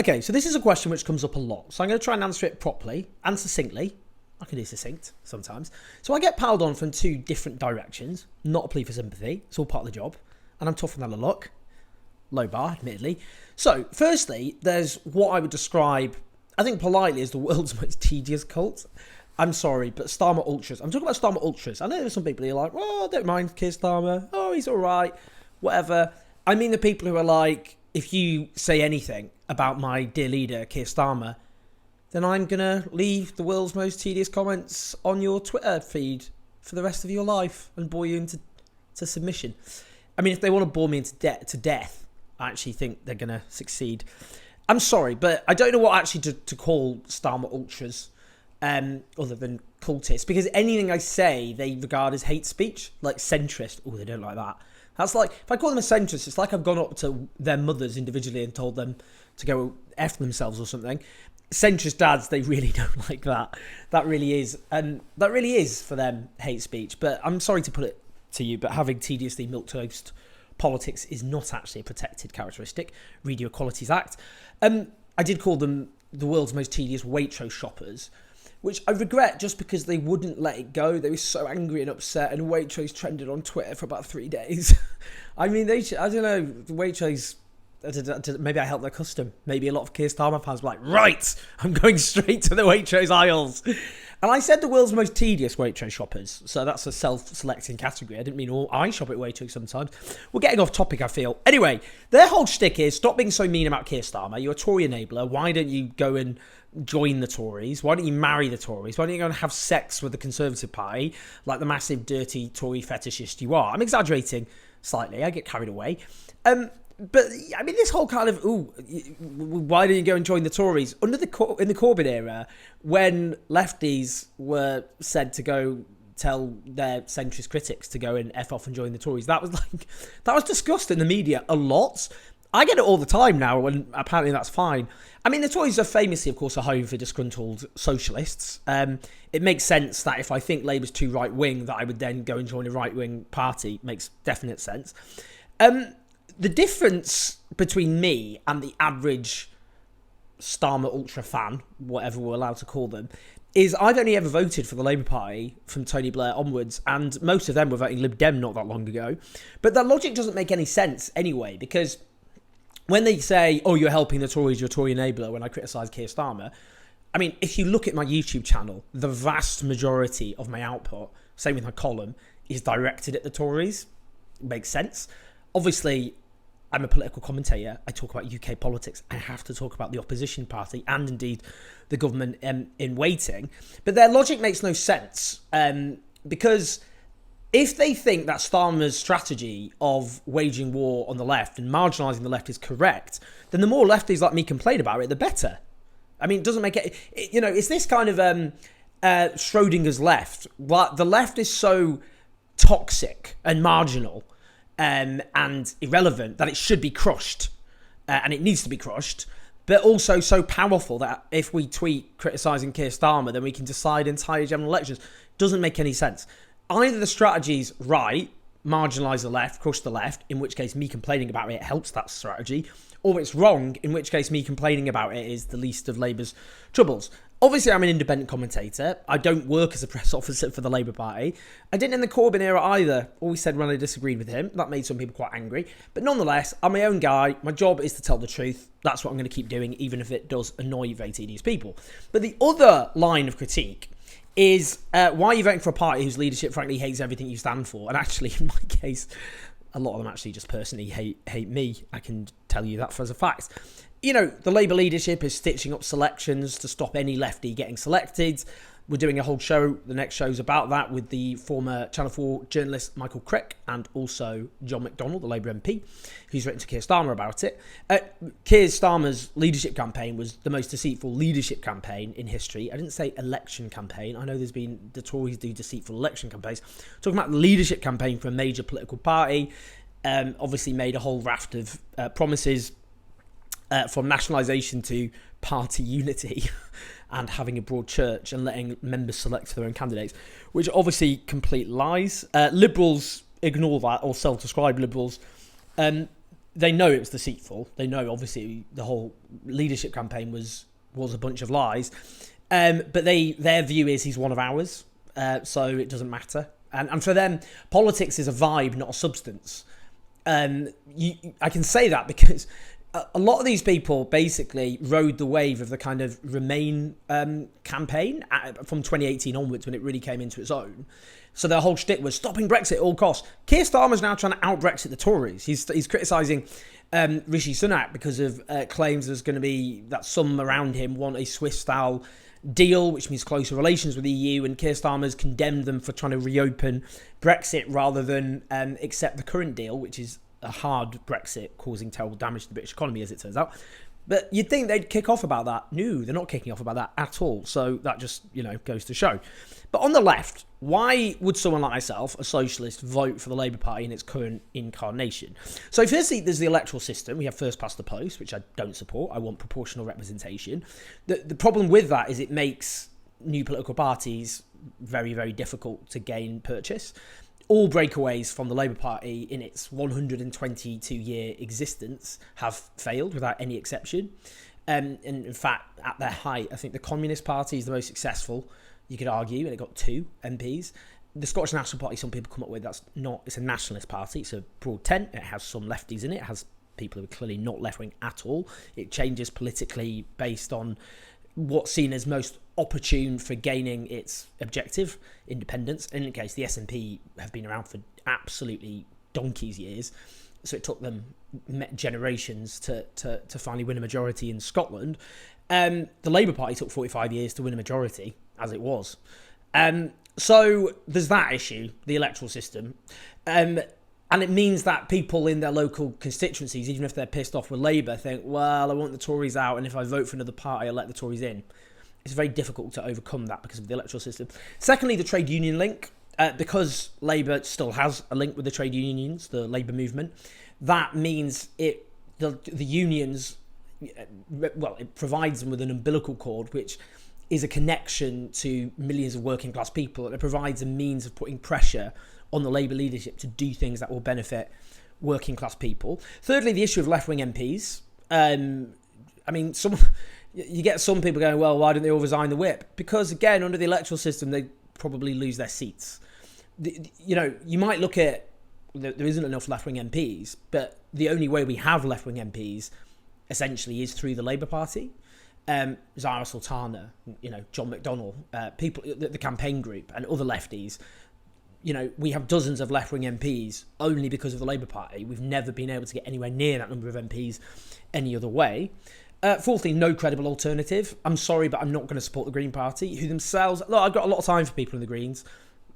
Okay, so this is a question which comes up a lot. So I'm going to try and answer it properly and succinctly. I can do succinct sometimes. So I get piled on from two different directions. Not a plea for sympathy. It's all part of the job. And I'm tougher than a luck. Low bar, admittedly. So, firstly, there's what I would describe, I think politely, as the world's most tedious cult. I'm sorry, but Starmer Ultras. I'm talking about Starmer Ultras. I know there's some people who are like, well, I don't mind Keir Starmer. Oh, he's all right. Whatever. I mean the people who are like, if you say anything about my dear leader, Keir Starmer, then I'm going to leave the world's most tedious comments on your Twitter feed for the rest of your life and bore you into submission. I mean, if they want to bore me into death, I actually think they're going to succeed. I'm sorry, but I don't know what actually to call Starmer Ultras other than cultists, because anything I say they regard as hate speech, like centrist. Oh, they don't like that. That's like, if I call them a centrist, it's like I've gone up to their mothers individually and told them to go F themselves or something. Centrist dads, they really don't like that. That really is for them hate speech. But I'm sorry to put it to you, but having tediously milquetoast politics is not actually a protected characteristic. Read your Equalities Act. I did call them the world's most tedious Waitrose shoppers, which I regret just because they wouldn't let it go. They were so angry and upset, and Waitrose trended on Twitter for about 3 days. I mean, I don't know, Waitrose, maybe I helped their custom. Maybe a lot of Keir Starmer fans were like, right, I'm going straight to the Waitrose aisles. And I said the world's most tedious Waitrose shoppers, so that's a self-selecting category. I didn't mean all. I shop at Waitrose sometimes. We're getting off topic, I feel. Anyway, their whole shtick is, stop being so mean about Keir Starmer. You're a Tory enabler. Why don't you go and join the Tories? Why don't you marry the Tories? Why don't you go and have sex with the Conservative Party, like the massive, dirty Tory fetishist you are? I'm exaggerating slightly. I get carried away. But, I mean, this whole kind of, why don't you go and join the Tories? In the Corbyn era, when lefties were said to go tell their centrist critics to go and F off and join the Tories, that was discussed in the media a lot. I get it all the time now, and apparently that's fine. I mean, the Tories are famously, of course, a home for disgruntled socialists. It makes sense that if I think Labour's too right-wing, that I would then go and join a right-wing party. Makes definite sense. The difference between me and the average Starmer Ultra fan, whatever we're allowed to call them, is I've only ever voted for the Labour Party from Tony Blair onwards, and most of them were voting Lib Dem not that long ago. But that logic doesn't make any sense anyway, because when they say, oh, you're helping the Tories, you're a Tory enabler, when I criticise Keir Starmer, I mean, if you look at my YouTube channel, the vast majority of my output, same with my column, is directed at the Tories. It makes sense. Obviously, I'm a political commentator. I talk about UK politics. I have to talk about the opposition party and indeed the government in waiting. But their logic makes no sense because if they think that Starmer's strategy of waging war on the left and marginalising the left is correct, then the more lefties like me complain about it, the better. I mean, it doesn't make it, it's this kind of Schrodinger's left. The left is so toxic and marginal and irrelevant that it should be crushed, and it needs to be crushed, but also so powerful that if we tweet criticising Keir Starmer, then we can decide entire general elections. Doesn't make any sense. Either the strategy's right, marginalise the left, crush the left, in which case me complaining about it helps that strategy, or it's wrong, in which case me complaining about it is the least of Labour's troubles. Obviously, I'm an independent commentator. I don't work as a press officer for the Labour Party. I didn't in the Corbyn era either. Always said when I disagreed with him. That made some people quite angry. But nonetheless, I'm my own guy. My job is to tell the truth. That's what I'm going to keep doing, even if it does annoy very tedious people. But the other line of critique is why are you voting for a party whose leadership, frankly, hates everything you stand for? And actually, in my case, a lot of them actually just personally hate me. I can tell you that as a fact. You know, the Labour leadership is stitching up selections to stop any lefty getting selected. We're doing a whole show. The next show's about that with the former Channel 4 journalist Michael Crick and also John McDonnell, the Labour MP, who's written to Keir Starmer about it. Keir Starmer's leadership campaign was the most deceitful leadership campaign in history. I didn't say election campaign. I know the Tories do deceitful election campaigns. Talking about the leadership campaign for a major political party, obviously made a whole raft of promises from nationalisation to party unity and having a broad church and letting members select their own candidates, which are obviously complete lies. Liberals ignore that, or self-described liberals. they know it was deceitful. They know, obviously, the whole leadership campaign was a bunch of lies. But their view is he's one of ours, so it doesn't matter. And for them, politics is a vibe, not a substance. I can say that because a lot of these people basically rode the wave of the kind of Remain campaign from 2018 onwards, when it really came into its own. So their whole shtick was stopping Brexit at all costs. Keir Starmer's now trying to out-Brexit the Tories. He's criticising Rishi Sunak because of claims there's going to be that some around him want a Swiss-style deal, which means closer relations with the EU, and Keir Starmer's condemned them for trying to reopen Brexit rather than accept the current deal, which is a hard Brexit causing terrible damage to the British economy, as it turns out. But you'd think they'd kick off about that. No, they're not kicking off about that at all. So that just, goes to show. But on the left, why would someone like myself, a socialist, vote for the Labour Party in its current incarnation? So firstly, there's the electoral system. We have first past the post, which I don't support. I want proportional representation. The problem with that is it makes new political parties very, very difficult to gain purchase. All breakaways from the Labour Party in its 122-year existence have failed without any exception. And in fact, at their height, I think the Communist Party is the most successful, you could argue, and it got 2 MPs. The Scottish National Party, some people come up with, it's a nationalist party. It's a broad tent. It has some lefties in it. It has people who are clearly not left-wing at all. It changes politically based on what's seen as most opportune for gaining its objective, independence. In any case, the SNP have been around for absolutely donkey's years, so it took them generations to finally win a majority in Scotland. The Labour Party took 45 years to win a majority, as it was. So there's that issue, the electoral system. And it means that people in their local constituencies, even if they're pissed off with Labour, think, well, I want the Tories out, and if I vote for another party, I'll let the Tories in. It's very difficult to overcome that because of the electoral system. Secondly, the trade union link. Because Labour still has a link with the trade unions, the Labour movement, that means the unions, it provides them with an umbilical cord, which is a connection to millions of working class people, and it provides a means of putting pressure on the Labour leadership to do things that will benefit working class people. Thirdly, the issue of left-wing MPs. You get some people going, well, why don't they all resign the whip? Because, again, under the electoral system, they probably lose their seats. You might look at, there isn't enough left-wing MPs, but the only way we have left-wing MPs, essentially, is through the Labour Party. Zara Sultana, John McDonnell, people, the campaign group, and other lefties. We have dozens of left-wing MPs only because of the Labour Party. We've never been able to get anywhere near that number of MPs any other way. Fourthly, no credible alternative. I'm sorry, but I'm not going to support the Green Party, who themselves... Look, I've got a lot of time for people in the Greens.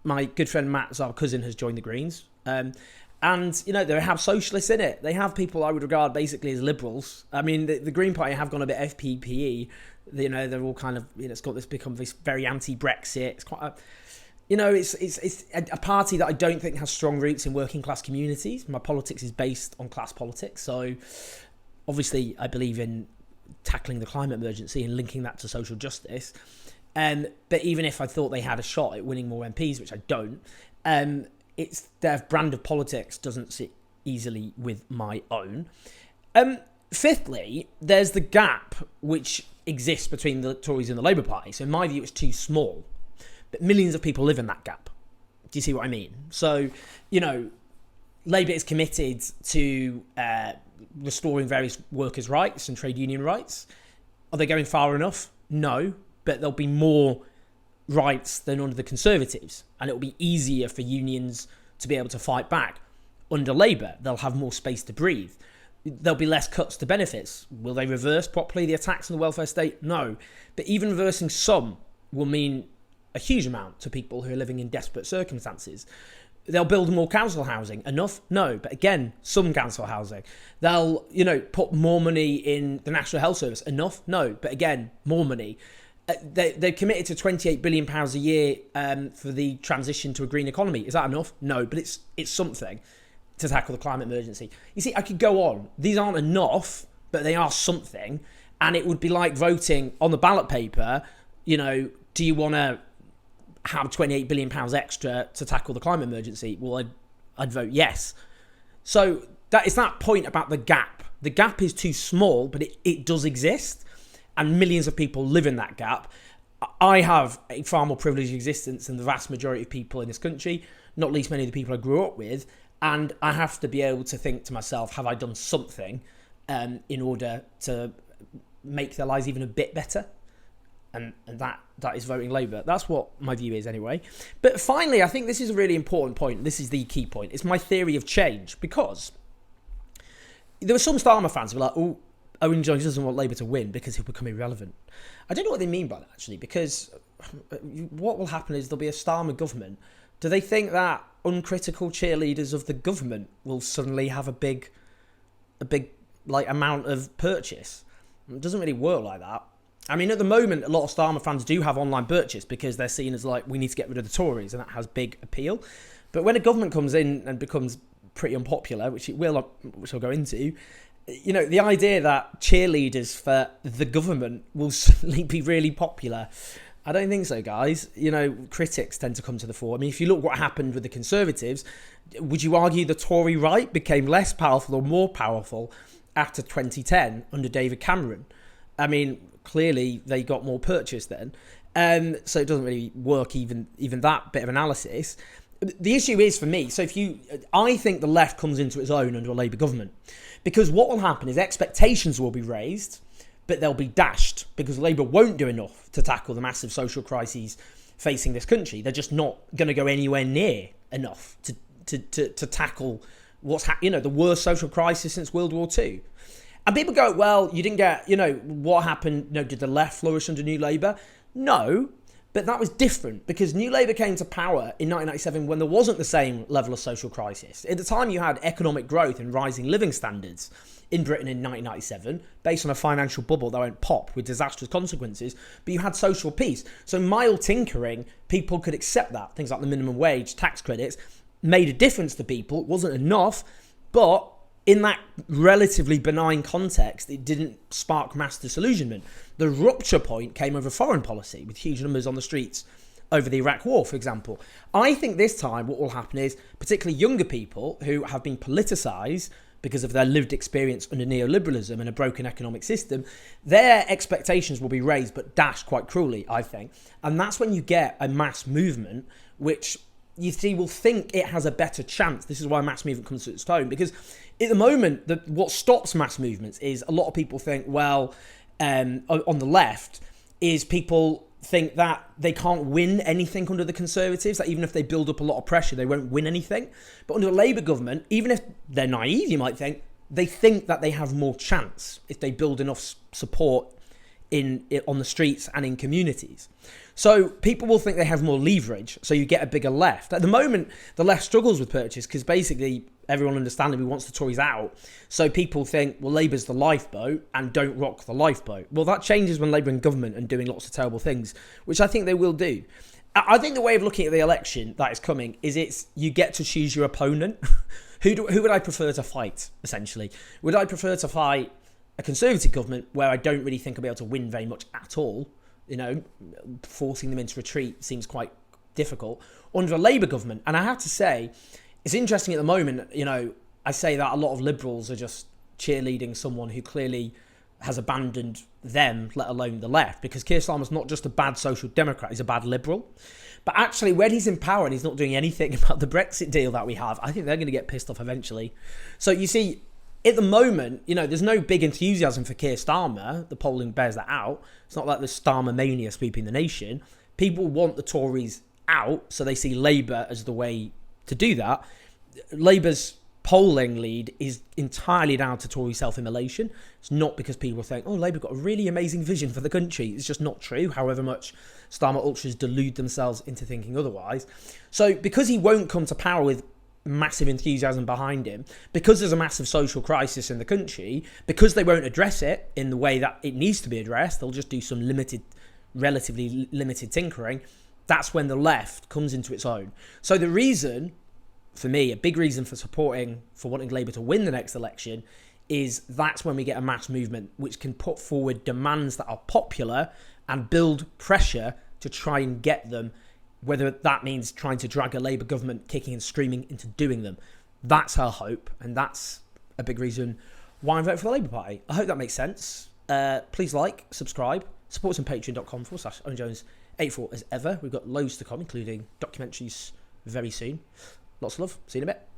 My good friend Matt, our cousin, has joined the Greens. And, they have socialists in it. They have people I would regard basically as liberals. I mean, the Green Party have gone a bit FPPE. They're all kind of... it's got become this very anti-Brexit. It's quite a... it's a party that I don't think has strong roots in working class communities. My politics is based on class politics. So, obviously, I believe in tackling the climate emergency and linking that to social justice. But even if I thought they had a shot at winning more MPs, which I don't, their brand of politics doesn't sit easily with my own. Fifthly, there's the gap which exists between the Tories and the Labour Party. So in my view, it's too small. But millions of people live in that gap. Do you see what I mean? So, Labour is committed to restoring various workers' rights and trade union rights. Are they going far enough? No, but there'll be more rights than under the Conservatives, and it'll be easier for unions to be able to fight back. Under Labour, they'll have more space to breathe. There'll be less cuts to benefits. Will they reverse properly the attacks on the welfare state? No. But even reversing some will mean a huge amount to people who are living in desperate circumstances. They'll build more council housing. Enough? No. But again, some council housing. They'll, put more money in the National Health Service. Enough? No. But again, more money. They're committed to £28 billion a year for the transition to a green economy. Is that enough? No. But it's something to tackle the climate emergency. You see, I could go on. These aren't enough, but they are something. And it would be like voting on the ballot paper, do you want to have £28 billion extra to tackle the climate emergency? Well, I'd vote yes. So it's that point about the gap. The gap is too small, but it does exist, and millions of people live in that gap. I have a far more privileged existence than the vast majority of people in this country, not least many of the people I grew up with, and I have to be able to think to myself, have I done something in order to make their lives even a bit better? And that is voting Labour. That's what my view is anyway. But finally, I think this is a really important point. This is the key point. It's my theory of change, because there were some Starmer fans who were like, oh, Owen Jones doesn't want Labour to win because he'll become irrelevant. I don't know what they mean by that, actually, because what will happen is there'll be a Starmer government. Do they think that uncritical cheerleaders of the government will suddenly have a big like amount of purchase? It doesn't really work like that. I mean, at the moment, a lot of Starmer fans do have online purchase because they're seen as like, we need to get rid of the Tories, and that has big appeal. But when a government comes in and becomes pretty unpopular, which it will, which I'll go into, you know, the idea that cheerleaders for the government will suddenly be really popular, I don't think so, guys. You know, critics tend to come to the fore. I mean, if you look what happened with the Conservatives, would you argue the Tory right became less powerful or more powerful after 2010 under David Cameron? I mean, clearly they got more purchase then. So it doesn't really work, even that bit of analysis. The issue is, for me, I think the left comes into its own under a Labour government, because what will happen is expectations will be raised, but they'll be dashed because Labour won't do enough to tackle the massive social crises facing this country. They're just not going to go anywhere near enough to tackle what's the worst social crisis since World War II. And people go, well, you didn't get, what happened? Did the left flourish under New Labour? No, but that was different because New Labour came to power in 1997 when there wasn't the same level of social crisis. At the time, you had economic growth and rising living standards in Britain in 1997, based on a financial bubble that went pop with disastrous consequences, but you had social peace. So mild tinkering, people could accept that. Things like the minimum wage, tax credits, made a difference to people. It wasn't enough, but in that relatively benign context, it didn't spark mass disillusionment. The rupture point came over foreign policy, with huge numbers on the streets over the Iraq War, for example. I think this time what will happen is, particularly younger people who have been politicised because of their lived experience under neoliberalism and a broken economic system, their expectations will be raised but dashed quite cruelly, I think. And that's when you get a mass movement, which you see will think it has a better chance. This is why mass movement comes to its own, because at the moment, what stops mass movements is a lot of people think, on the left, is people think that they can't win anything under the Conservatives, that even if they build up a lot of pressure, they won't win anything. But under a Labour government, even if they're naive, you might think, they think that they have more chance if they build enough support on the streets and in communities. So people will think they have more leverage, so you get a bigger left. At the moment, the left struggles with purchase because basically everyone understandably wants the Tories out. So people think, well, Labour's the lifeboat and don't rock the lifeboat. Well, that changes when Labour in government and doing lots of terrible things, which I think they will do. I think the way of looking at the election that is coming is you get to choose your opponent. Who would I prefer to fight, essentially? Would I prefer to fight a Conservative government where I don't really think I'll be able to win very much at all? Forcing them into retreat seems quite difficult. Under a Labour government, and I have to say, it's interesting at the moment, I say that a lot of Liberals are just cheerleading someone who clearly has abandoned them, let alone the left, because Keir Starmer's not just a bad social democrat, he's a bad Liberal. But actually, when he's in power and he's not doing anything about the Brexit deal that we have, I think they're going to get pissed off eventually. So you see, at the moment, there's no big enthusiasm for Keir Starmer. The polling bears that out. It's not like there's Starmer mania sweeping the nation. People want the Tories out, so they see Labour as the way to do that. Labour's polling lead is entirely down to Tory self-immolation. It's not because people think, Labour got a really amazing vision for the country. It's just not true, however much Starmer ultras delude themselves into thinking otherwise. So because he won't come to power with massive enthusiasm behind him, because there's a massive social crisis in the country, because they won't address it in the way that it needs to be addressed, they'll just do some relatively limited tinkering. That's when the left comes into its own. So the reason, for me, a big reason for wanting Labour to win the next election is that's when we get a mass movement which can put forward demands that are popular and build pressure to try and get them, whether that means trying to drag a Labour government kicking and screaming into doing them. That's her hope, and that's a big reason why I'm voting for the Labour Party. I hope that makes sense. Please like, subscribe, support us on patreon.com/OwenJones84 as ever. We've got loads to come, including documentaries very soon. Lots of love. See you in a bit.